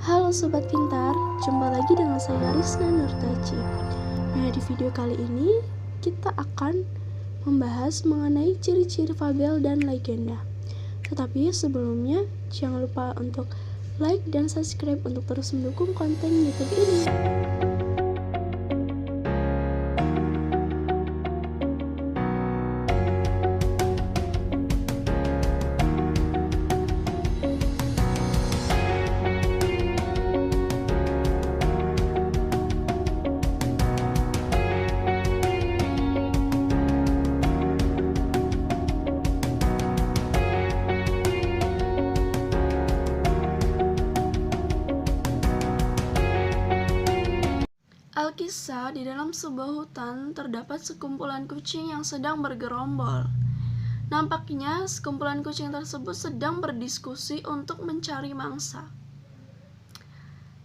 Halo Sobat Pintar, jumpa lagi dengan saya Rizna Nurtaji. Nah, di video kali ini kita akan membahas mengenai ciri-ciri fabel dan legenda. Tetapi sebelumnya, jangan lupa untuk like dan subscribe untuk terus mendukung konten YouTube ini. Alkisah, di dalam sebuah hutan terdapat sekumpulan kucing yang sedang bergerombol. Nampaknya sekumpulan kucing tersebut sedang berdiskusi untuk mencari mangsa.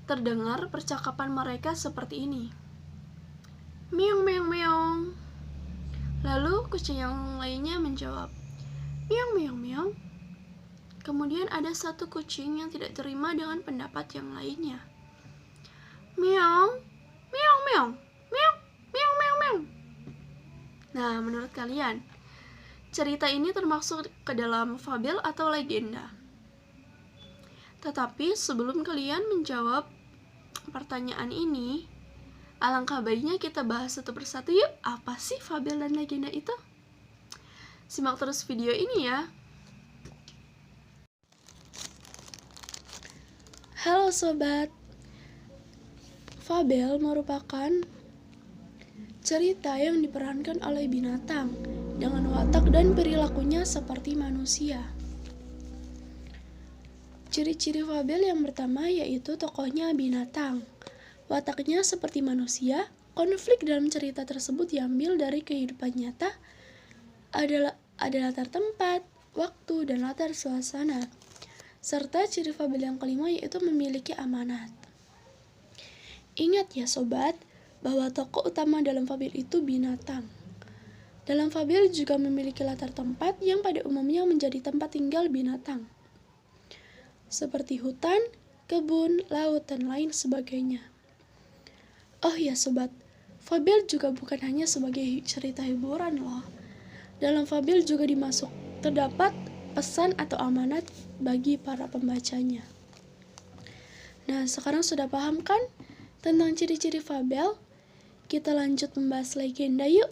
Terdengar percakapan mereka seperti ini. Meong meong meong. Lalu kucing yang lainnya menjawab, meong meong meong. Kemudian ada satu kucing yang tidak terima dengan pendapat yang lainnya. Meong meong meong, meong meong meong meong. Nah, menurut kalian, cerita ini termasuk ke dalam fabel atau legenda? Tetapi sebelum kalian menjawab pertanyaan ini, alangkah baiknya kita bahas satu persatu yuk, apa sih fabel dan legenda itu? Simak terus video ini ya. Halo sobat. Fabel merupakan cerita yang diperankan oleh binatang dengan watak dan perilakunya seperti manusia. Ciri-ciri fabel yang pertama yaitu tokohnya binatang. Wataknya seperti manusia, konflik dalam cerita tersebut diambil dari kehidupan nyata, ada latar tempat, waktu, dan latar suasana. Serta ciri fabel yang kelima yaitu memiliki amanat. Ingat ya sobat, bahwa tokoh utama dalam fabel itu binatang. Dalam fabel juga memiliki latar tempat yang pada umumnya menjadi tempat tinggal binatang, seperti hutan, kebun, laut, dan lain sebagainya. Oh ya sobat, fabel juga bukan hanya sebagai cerita hiburan loh. Dalam fabel juga terdapat pesan atau amanat bagi para pembacanya. Nah, sekarang sudah paham kan tentang ciri-ciri fabel? Kita lanjut membahas legenda yuk.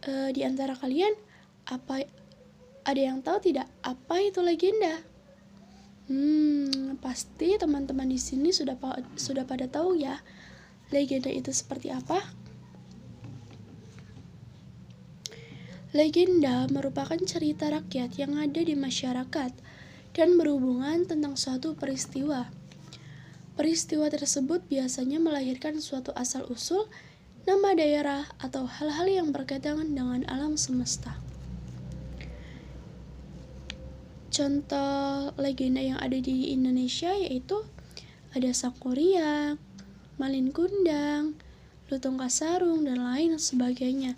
Di antara kalian, ada yang tahu tidak apa itu legenda? Pasti teman-teman di sini sudah pada tahu ya, legenda itu seperti apa? Legenda merupakan cerita rakyat yang ada di masyarakat dan berhubungan tentang suatu peristiwa. Peristiwa tersebut biasanya melahirkan suatu asal-usul, nama daerah, atau hal-hal yang berkaitan dengan alam semesta. Contoh legenda yang ada di Indonesia yaitu ada Sangkuriang, Malin Kundang, Lutung Kasarung, dan lain sebagainya.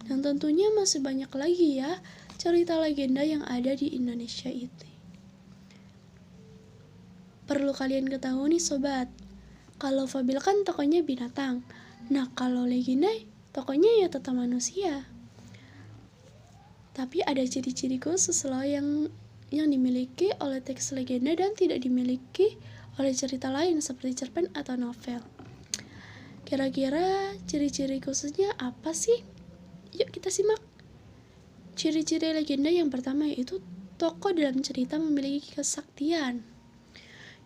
Dan tentunya masih banyak lagi ya cerita legenda yang ada di Indonesia itu. Perlu kalian ketahui nih sobat, kalau fabel kan tokohnya binatang. Nah, kalau legenda tokohnya ya tetap manusia. Tapi ada ciri-ciri khusus loh yang dimiliki oleh teks legenda dan tidak dimiliki oleh cerita lain seperti cerpen atau novel. Kira-kira ciri-ciri khususnya apa sih? Yuk kita simak. Ciri-ciri legenda yang pertama yaitu tokoh dalam cerita memiliki kesaktian.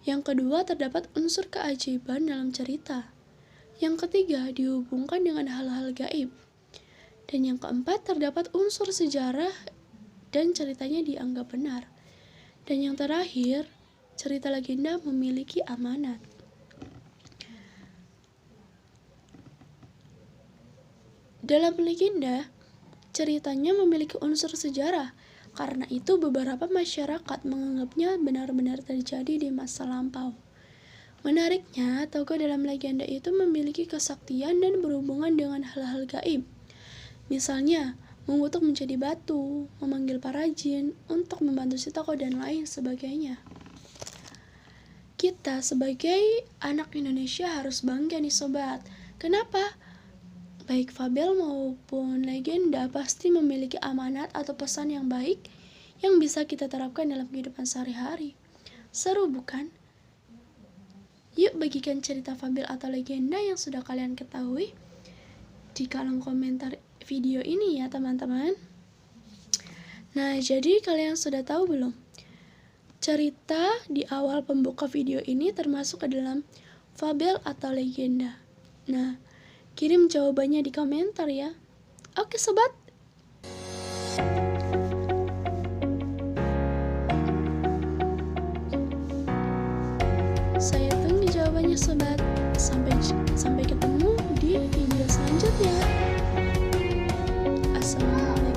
Yang kedua, terdapat unsur keajaiban dalam cerita. Yang ketiga, dihubungkan dengan hal-hal gaib. Dan yang keempat, terdapat unsur sejarah dan ceritanya dianggap benar. Dan yang terakhir, cerita legenda memiliki amanat. Dalam legenda, ceritanya memiliki unsur sejarah. Karena itu beberapa masyarakat menganggapnya benar-benar terjadi di masa lampau. Menariknya, tokoh dalam legenda itu memiliki kesaktian dan berhubungan dengan hal-hal gaib. Misalnya, mengutuk menjadi batu, memanggil para jin untuk membantu si tokoh dan lain sebagainya. Kita sebagai anak Indonesia harus bangga nih sobat. Kenapa? Baik fabel maupun legenda pasti memiliki amanat atau pesan yang baik yang bisa kita terapkan dalam kehidupan sehari-hari. Seru bukan? Yuk bagikan cerita fabel atau legenda yang sudah kalian ketahui di kolom komentar video ini ya teman-teman. Nah, jadi kalian sudah tahu belum? Cerita di awal pembuka video ini termasuk ke dalam fabel atau legenda. Nah, kirim jawabannya di komentar ya. Oke sobat. Saya tunggu jawabannya sobat. Sampai ketemu di video selanjutnya. Assalamualaikum.